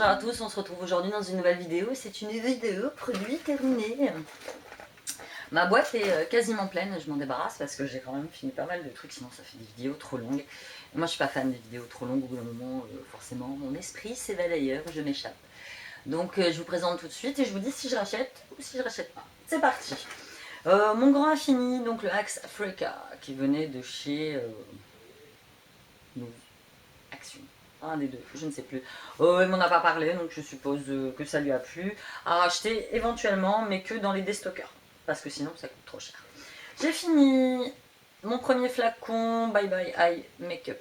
Bonjour à tous, on se retrouve aujourd'hui dans une nouvelle vidéo. C'est une vidéo produit terminé. Ma boîte est quasiment pleine, je m'en débarrasse parce que j'ai quand même fini pas mal de trucs, sinon ça fait des vidéos trop longues. Et moi je suis pas fan des vidéos trop longues, au bout d'un moment, forcément, mon esprit s'évade ailleurs, je m'échappe. Donc je vous présente tout de suite et je vous dis si je rachète ou si je rachète pas. C'est parti. Mon grand infini, donc le Axe Africa, qui venait de chez Action. Un des deux, je ne sais plus. Il m'en a pas parlé, donc je suppose que ça lui a plu. À racheter éventuellement, mais que dans les déstockers. Parce que sinon, ça coûte trop cher. J'ai fini mon premier flacon Bye Bye Eye Makeup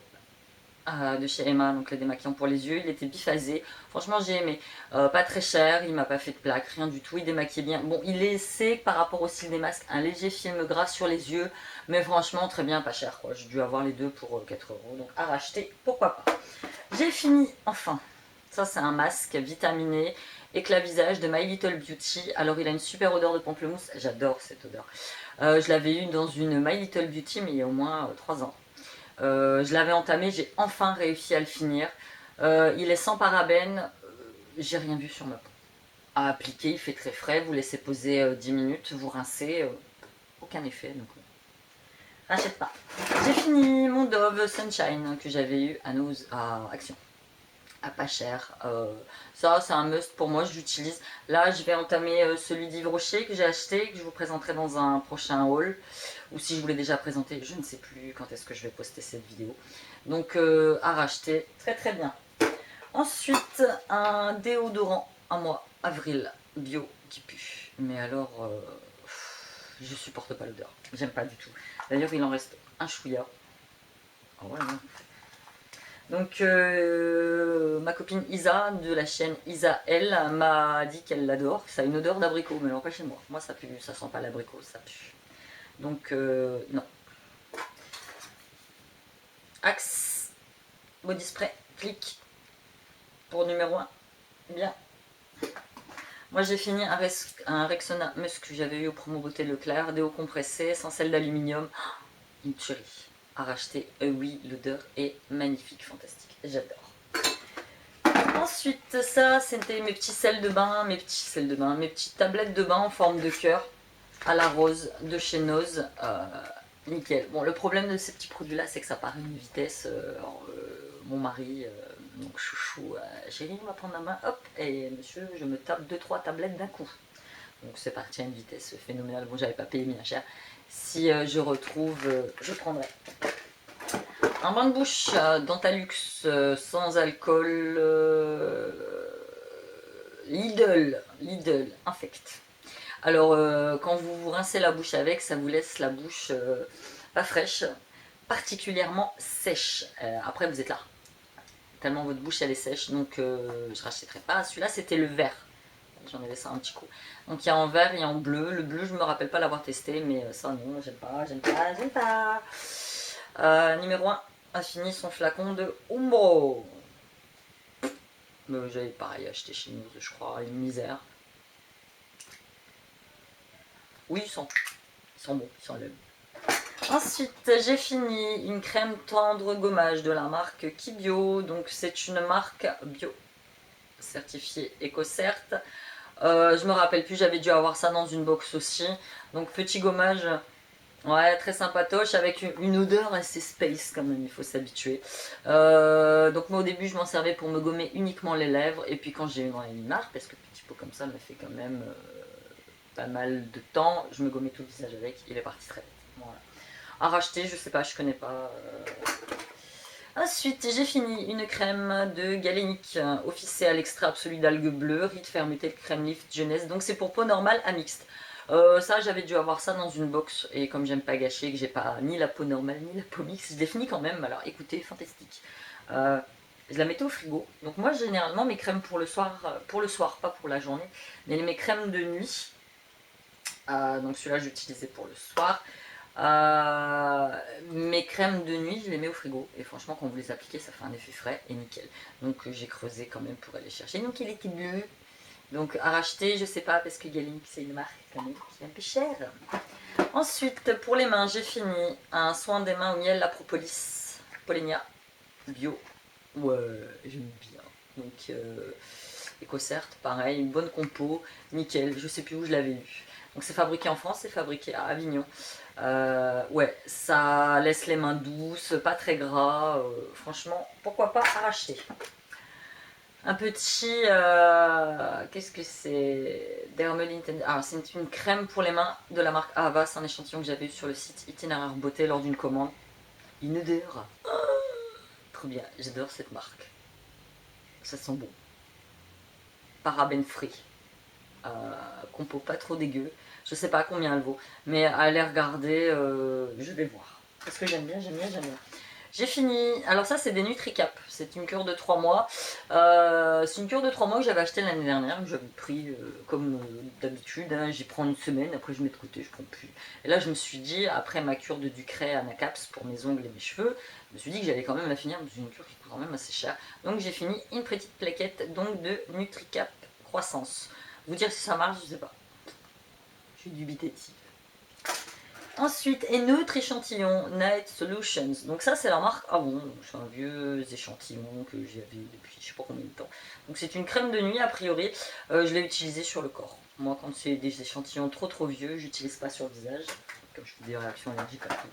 de chez Emma, donc le démaquillant pour les yeux. Il était biphasé. Franchement, j'ai aimé. Pas très cher, il m'a pas fait de plaque, rien du tout. Il démaquille bien. Bon, il laissait par rapport au style des masques un léger film gras sur les yeux, mais franchement, très bien, pas cher quoi. J'ai dû avoir les deux pour 4 €, donc à racheter, pourquoi pas. J'ai fini enfin. Ça, c'est un masque vitaminé, éclat visage de My Little Beauty. Alors, il a une super odeur de pamplemousse. J'adore cette odeur. Je l'avais eu dans une My Little Beauty, mais il y a au moins 3 ans. Je l'avais entamé, j'ai enfin réussi à le finir. Il est sans parabènes. J'ai rien vu sur ma peau. À appliquer, il fait très frais. Vous laissez poser 10 minutes, vous rincez. Aucun effet. Donc, rachète pas. J'ai fini mon Dove Sunshine que j'avais eu à Action. À pas cher. Ça, c'est un must pour moi, je l'utilise. Là, je vais entamer celui d'Yves Rocher que j'ai acheté, que je vous présenterai dans un prochain haul. Ou si je vous l'ai déjà présenté, je ne sais plus quand est-ce que je vais poster cette vidéo. Donc, à racheter. Très très bien. Ensuite, un déodorant à moi, Avril, bio, qui pue. Mais alors, je supporte pas l'odeur. J'aime pas du tout. D'ailleurs, il en reste un chouïa. Oh, voilà. Donc ma copine Isa de la chaîne Isa L m'a dit qu'elle l'adore. Ça a une odeur d'abricot, mais alors pas chez moi. Moi ça pue, ça sent pas l'abricot, ça pue. Donc non. Axe body spray, clic pour numéro 1. Bien. Moi j'ai fini un Rexona Musk que j'avais eu au promo beauté Leclerc, déo compressé, sans sel d'aluminium. Une tuerie à racheter. Oui, l'odeur est magnifique, fantastique. J'adore. Ensuite, ça, c'était mes petits sels de bain, mes petites tablettes de bain en forme de cœur à la rose de chez Nose. Nickel. Bon, le problème de ces petits produits-là, c'est que ça part à une vitesse. Mon mari, donc chouchou, chérie, on va prendre la main, hop, et monsieur, je me tape 2-3 tablettes d'un coup. Donc c'est parti à une vitesse phénoménale. Bon, j'avais pas payé bien cher. Si je retrouve, je prendrai. Un bain de bouche Dentalux sans alcool Lidl Infect. Alors quand vous vous rincez la bouche avec, ça vous laisse la bouche pas fraîche, particulièrement sèche. Après vous êtes là, tellement votre bouche elle est sèche, donc je rachèterai pas. Celui-là c'était le vert. J'en avais ça un petit coup. Donc il y a en vert et en bleu. Le bleu je me rappelle pas l'avoir testé, mais ça non, j'aime pas. Numéro 1 a fini son flacon de Umbro. J'avais pareil acheté chez nous, je crois, une misère. Oui, ils sont bons, ils sont lèvres. Ensuite, j'ai fini une crème tendre gommage de la marque Kibio. Donc, c'est une marque bio, certifiée EcoCert. Je me rappelle plus, j'avais dû avoir ça dans une box aussi. Donc, petit gommage. Ouais, très sympatoche, avec une odeur assez space quand même, il faut s'habituer. Donc moi au début je m'en servais pour me gommer uniquement les lèvres, et puis quand j'ai eu dans les marques, parce que petit pot comme ça me fait quand même pas mal de temps, je me gommais tout le visage avec, il est parti très vite. Voilà. À racheter, je sais pas, je connais pas. Ensuite j'ai fini une crème de Galénic, officielle extrait absolu d'algues bleues, Rite Fermutel crème lift jeunesse, donc c'est pour peau normale à mixte. Ça j'avais dû avoir ça dans une box, et comme j'aime pas gâcher, que j'ai pas ni la peau normale ni la peau mixte, je l'ai fini quand même. Alors écoutez, fantastique. Je la mettais au frigo. Donc moi généralement mes crèmes pour le soir pas pour la journée, mais mes crèmes de nuit, donc celui-là j'utilisais pour le soir. Mes crèmes de nuit je les mets au frigo, et franchement quand vous les appliquez ça fait un effet frais et nickel. Donc j'ai creusé quand même pour aller chercher, donc il était bleu. Donc à racheter, je sais pas, parce que Galénic c'est une marque quand même qui est un peu chère. Ensuite, pour les mains, j'ai fini un soin des mains au miel, la propolis Polenia bio. Ouais, j'aime bien. Donc EcoCert, pareil, une bonne compo, nickel, je sais plus où je l'avais lu. Donc c'est fabriqué en France, c'est fabriqué à Avignon. Ouais, ça laisse les mains douces, pas très gras, franchement, pourquoi pas racheter. Un petit, qu'est-ce que c'est? Dermalint. Ah, c'est une crème pour les mains de la marque Ava, c'est un échantillon que j'avais eu sur le site Itinéraire Beauté lors d'une commande. Une odeur. Trop bien, j'adore cette marque. Ça sent bon. Paraben free. Compo pas trop dégueu. Je sais pas combien elle vaut, mais allez regarder, je vais voir. Parce que j'aime bien, j'aime bien, j'aime bien. J'ai fini. Alors ça c'est des NutriCap. C'est une cure de 3 mois. C'est une cure de 3 mois que j'avais acheté l'année dernière, que j'avais pris comme d'habitude. Hein. J'y prends une semaine, après je mets de côté, je prends plus. Et là je me suis dit, après ma cure de Ducray Anacaps pour mes ongles et mes cheveux, je me suis dit que j'allais quand même la finir, parce que c'est une cure qui coûte quand même assez cher. Donc j'ai fini une petite plaquette donc de NutriCap Croissance. Vous dire si ça marche, je sais pas. Je suis dubitative. Ensuite, un autre échantillon, Night Solutions. Donc ça, c'est la marque Avon. C'est un vieux échantillon que j'avais depuis je sais pas combien de temps. Donc c'est une crème de nuit, a priori. Je l'ai utilisée sur le corps. Moi, quand c'est des échantillons trop vieux, j'utilise pas sur le visage. Comme je fais des réactions allergiques à tout.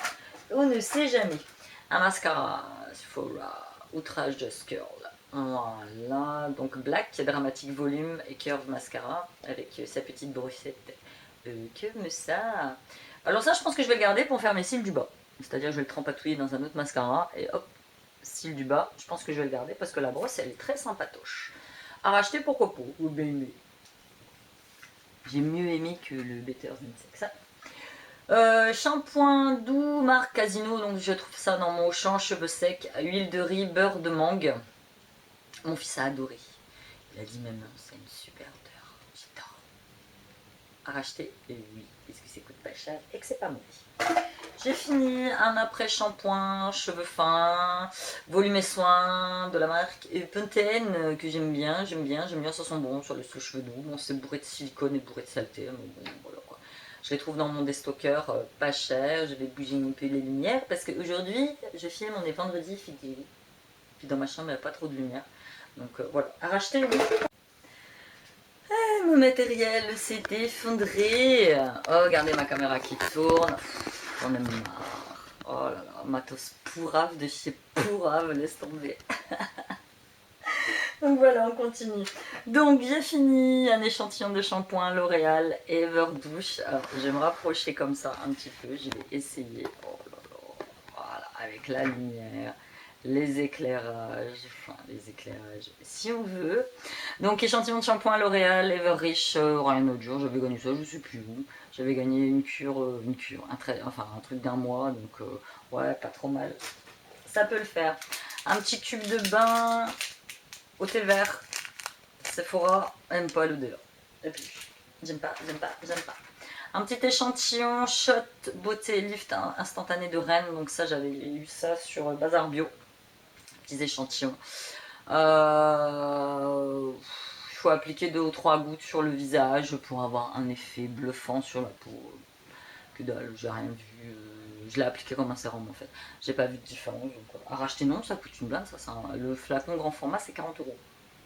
On ne sait jamais. Un mascara Sephora Outrage Just Curl. Voilà, donc Black, Dramatic Volume et Curve Mascara avec sa petite brochette. Comme ça. Alors ça, je pense que je vais le garder pour faire mes cils du bas. C'est-à-dire que je vais le trempatouiller dans un autre mascara et hop, cils du bas. Je pense que je vais le garder parce que la brosse, elle est très sympatoche. À racheter, pourquoi pas. J'ai mieux aimé que le Better Than Sex. Shampoing doux, marque Casino. Donc je trouve ça dans mon Auchan, cheveux secs, huile de riz, beurre de mangue. Mon fils a adoré. Il a dit même, c'est une super odeur. J'adore. À racheter, et oui, parce que ça coûte pas cher et que c'est pas mauvais. J'ai fini un après-shampoing, cheveux fins, volume et soins de la marque Pantene que j'aime bien, ça sent bon sur les cheveux doux. Bon, c'est bourré de silicone et bourré de saleté, mais bon, voilà quoi. Je les trouve dans mon déstocker, pas cher. Je vais bouger un peu les lumières parce qu'aujourd'hui, je filme, on est vendredi, figurez. Puis dans ma chambre, il n'y a pas trop de lumière. Donc voilà, à racheter, oui. Mon matériel s'est effondré. Oh, regardez ma caméra qui tourne. J'en ai marre. Oh là là, matos pourrave de chez pourrave, laisse tomber. Donc voilà, on continue. Donc j'ai fini un échantillon de shampoing L'Oréal Ever Douche. Alors je vais me rapprocher comme ça un petit peu, je vais essayer. Oh là là, voilà, avec la lumière, les éclairages, si on veut. Donc échantillon de shampoing L'Oréal Ever Rich, rien d'autre jour, j'avais gagné ça, je sais plus où. J'avais gagné une cure, un truc d'un mois, donc ouais, pas trop mal. Ça peut le faire. Un petit cube de bain au thé vert, Sephora, aime pas l'odeur. Et puis, j'aime pas. Un petit échantillon Shot Beauté Lift instantané de Rennes, donc ça j'avais eu ça sur Bazar Bio. Petits échantillons. Il faut appliquer 2 ou 3 gouttes sur le visage pour avoir un effet bluffant sur la peau. Que dalle, j'ai rien vu. Je l'ai appliqué comme un sérum en fait. J'ai pas vu de différence. Donc, à racheter, non, ça coûte une blinde. Le flacon grand format, c'est 40 euros.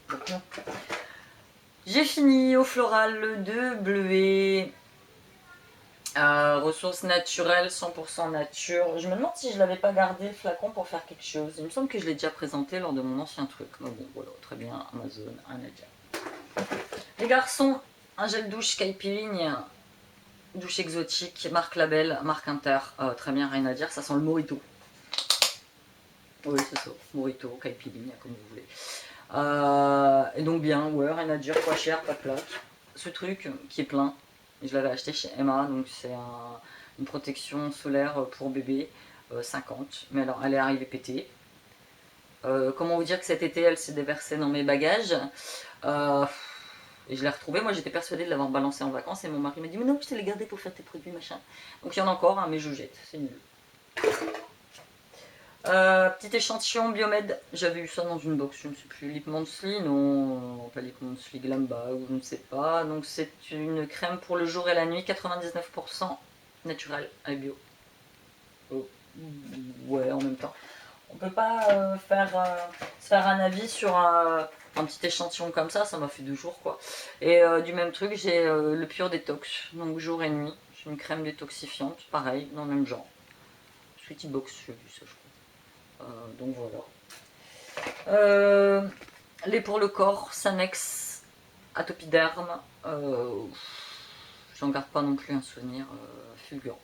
Donc, non. J'ai fini au floral de bleuet. Ressources naturelles, 100% nature. Je me demande si je l'avais pas gardé le flacon pour faire quelque chose. Il me semble que je l'ai déjà présenté lors de mon ancien truc. Mais bon, voilà, très bien, Amazon, rien à dire. Les garçons, un gel douche Caipirinha, douche exotique, marque Label, marque Inter. Très bien, rien à dire, ça sent le mojito. Oui, c'est ça, mojito, Caipirinha, comme vous voulez. Et donc bien, ouais, rien à dire, pas cher, pas de plaque. Ce truc qui est plein. Je l'avais acheté chez Emma, donc c'est une protection solaire pour bébé, 50. Mais alors, elle est arrivée pétée. Comment vous dire que cet été, elle s'est déversée dans mes bagages. Et je l'ai retrouvée. Moi, j'étais persuadée de l'avoir balancée en vacances. Et mon mari m'a dit, mais non, je te l'ai gardée pour faire tes produits, machin. Donc, il y en a encore, hein, mais je jette. C'est nul. Petit échantillon Biomed, j'avais eu ça dans une box, je ne sais plus, Lip Monthly, non, pas Lip Monthly, Glamba, ou je ne sais pas. Donc c'est une crème pour le jour et la nuit, 99% naturel et bio. Oh, ouais, en même temps. On peut pas se faire un avis sur Un petit échantillon comme ça m'a fait 2 jours quoi. Et du même truc, j'ai le Pure Détox, donc jour et nuit. C'est une crème détoxifiante, pareil, dans le même genre. Sweetie Box, j'ai vu ça, je crois. Donc voilà. Les pour le corps, Sanex, Atopiderm. J'en garde pas non plus un souvenir fulgurant.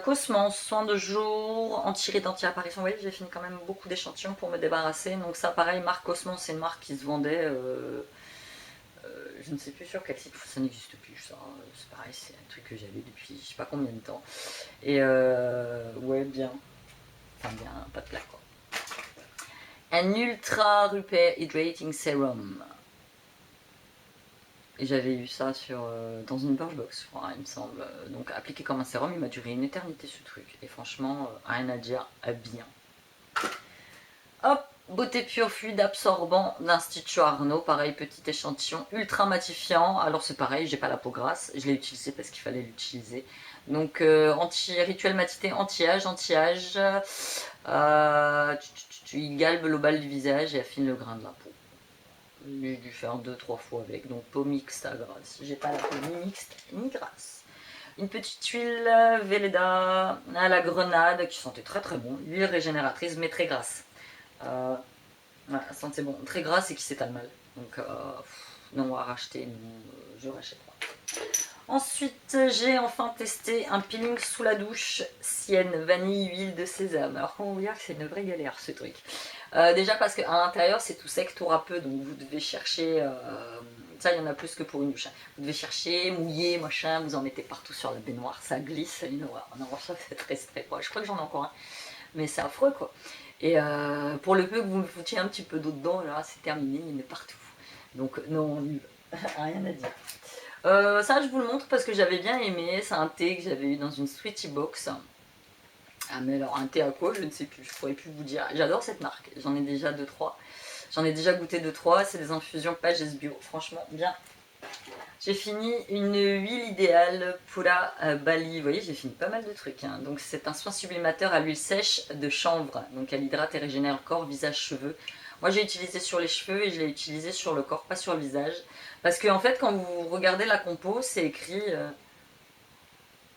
Cosmos, soin de jour, anti-rides, anti-apparition. Vous voyez, j'ai fini quand même beaucoup d'échantillons pour me débarrasser. Donc ça, pareil, marque Cosmos, c'est une marque qui se vendait. Je ne sais plus sur quel site, ça n'existe plus. Ça, c'est pareil, c'est un truc que j'avais depuis je sais pas combien de temps. Et ouais, bien. Enfin bien, pas de plat quoi. Un Ultra Repair Hydrating Serum. Et j'avais eu ça dans une Birchbox, je crois, il me semble. Donc appliqué comme un sérum, il m'a duré une éternité ce truc. Et franchement, rien à dire, bien. Hop, beauté pure fluide absorbant d'Institut Arnaud. Pareil, petit échantillon ultra matifiant. Alors c'est pareil, j'ai pas la peau grasse. Je l'ai utilisé parce qu'il fallait l'utiliser. Donc rituel matité anti-âge, il galbe l'obal du visage et affine le grain de la peau. J'ai dû faire 2-3 fois avec, donc peau mixte à grasse. J'ai pas la peau ni mixte ni grasse. Une petite huile Velleda à la grenade qui sentait très très bon. Huile régénératrice mais très grasse. Voilà, sentait bon, très grasse et qui s'étale mal. Donc non à racheter, non, je rachète pas. Ensuite, j'ai enfin testé un peeling sous la douche, Sienne, vanille, huile de sésame. Alors comment vous dire que c'est une vraie galère ce truc. Déjà parce qu'à l'intérieur c'est tout sec, tout râpeux, donc vous devez chercher, ça il y en a plus que pour une douche, hein. Vous devez chercher, mouiller, machin, vous en mettez partout sur la baignoire, ça glisse, une horreur. Non, ça c'est très quoi. Je crois que j'en ai encore un, mais c'est affreux quoi. Et pour le peu que vous me foutiez un petit peu d'eau dedans, là c'est terminé, il est partout. Donc non, nul, rien à dire. Ça je vous le montre parce que j'avais bien aimé, c'est un thé que j'avais eu dans une Sweetie Box. Ah mais alors un thé à quoi, je ne sais plus, je pourrais plus vous dire. J'adore cette marque, j'en ai déjà 2-3. J'en ai déjà goûté 2-3, c'est des infusions Pages Bio, franchement bien. J'ai fini une huile idéale Pura Bali, vous voyez j'ai fini pas mal de trucs. Hein. Donc c'est un soin sublimateur à l'huile sèche de chanvre, donc elle hydrate et régénère le corps, visage, cheveux. Moi j'ai utilisé sur les cheveux et je l'ai utilisé sur le corps, pas sur le visage. Parce que en fait quand vous regardez la compo, c'est écrit...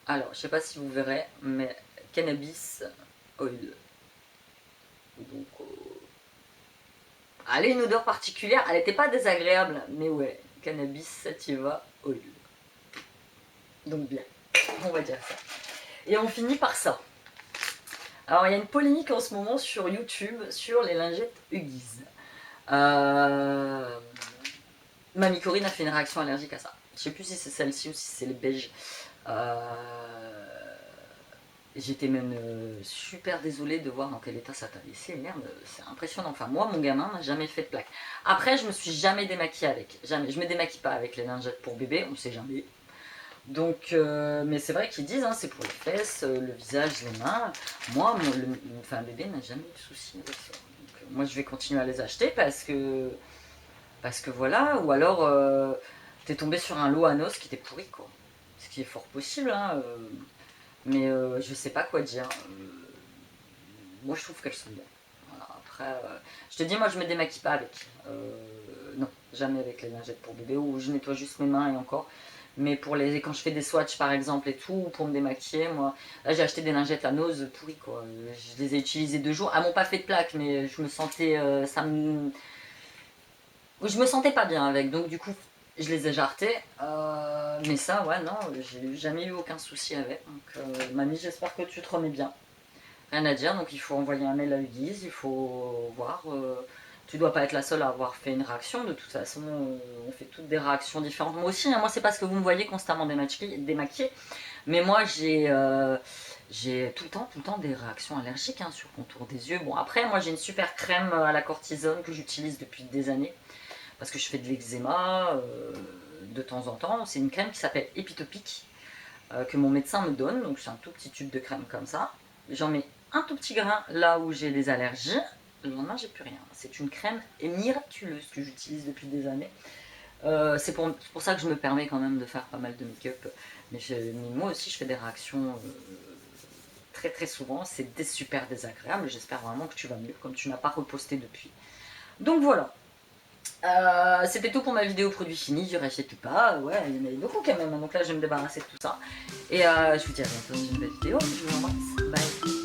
Alors je sais pas si vous verrez, mais cannabis oil. Donc, elle a une odeur particulière, elle n'était pas désagréable, mais ouais, cannabis sativa oil. Donc bien, on va dire ça. Et on finit par ça. Alors il y a une polémique en ce moment sur YouTube sur les lingettes Huggies. Mamie Corinne a fait une réaction allergique à ça. Je sais plus si c'est celle-ci ou si c'est les beiges. J'étais même super désolée de voir dans quel état ça t'a laissé. Merde, c'est impressionnant. Enfin, moi, mon gamin n'a jamais fait de plaque. Après, je me suis jamais démaquillée avec. Jamais. Je me démaquille pas avec les lingettes pour bébé, on ne sait jamais. Donc, mais c'est vrai qu'ils disent, hein, c'est pour les fesses, le visage, les mains. Moi, enfin, bébé n'a jamais eu de soucis avec ça. Donc, moi, je vais continuer à les acheter parce que voilà. Ou alors, t'es tombé sur un lot à noces qui était pourri, quoi. Ce qui est fort possible, hein. Mais je sais pas quoi dire. Moi je trouve qu'elles sont bien. Voilà, après, je te dis, moi je me démaquille pas avec. Non, jamais avec les lingettes pour bébé, ou je nettoie juste mes mains et encore. Mais quand je fais des swatchs par exemple et tout, pour me démaquiller, moi, là j'ai acheté des lingettes à nose pourries quoi. Je les ai utilisées 2 jours. Elles m'ont pas fait de plaque, mais je me sentais, je me sentais pas bien avec. Donc du coup, je les ai jartées. Mais ça, ouais, non, j'ai jamais eu aucun souci avec. Donc, mamie, j'espère que tu te remets bien. Rien à dire, donc il faut envoyer un mail à Ulysse, il faut voir. Tu dois pas être la seule à avoir fait une réaction. De toute façon, on fait toutes des réactions différentes. Moi aussi, hein, moi c'est parce que vous me voyez constamment démaquillée. Mais moi j'ai tout le temps des réactions allergiques hein, sur le contour des yeux. Bon après, moi j'ai une super crème à la cortisone que j'utilise depuis des années. Parce que je fais de l'eczéma de temps en temps. C'est une crème qui s'appelle Epitopic, que mon médecin me donne. Donc c'est un tout petit tube de crème comme ça. J'en mets un tout petit grain là où j'ai des allergies. Le lendemain, j'ai plus rien. C'est une crème miraculeuse que j'utilise depuis des années. C'est pour ça que je me permets quand même de faire pas mal de make-up. Mais moi aussi, je fais des réactions très très souvent. C'est super désagréable. J'espère vraiment que tu vas mieux, comme tu n'as pas reposté depuis. Donc voilà. C'était tout pour ma vidéo produit fini, je rachète ou pas, ouais, il y en avait beaucoup quand même, donc là je vais me débarrasser de tout ça. Et je vous dis à bientôt dans une nouvelle vidéo, je vous embrasse, bye.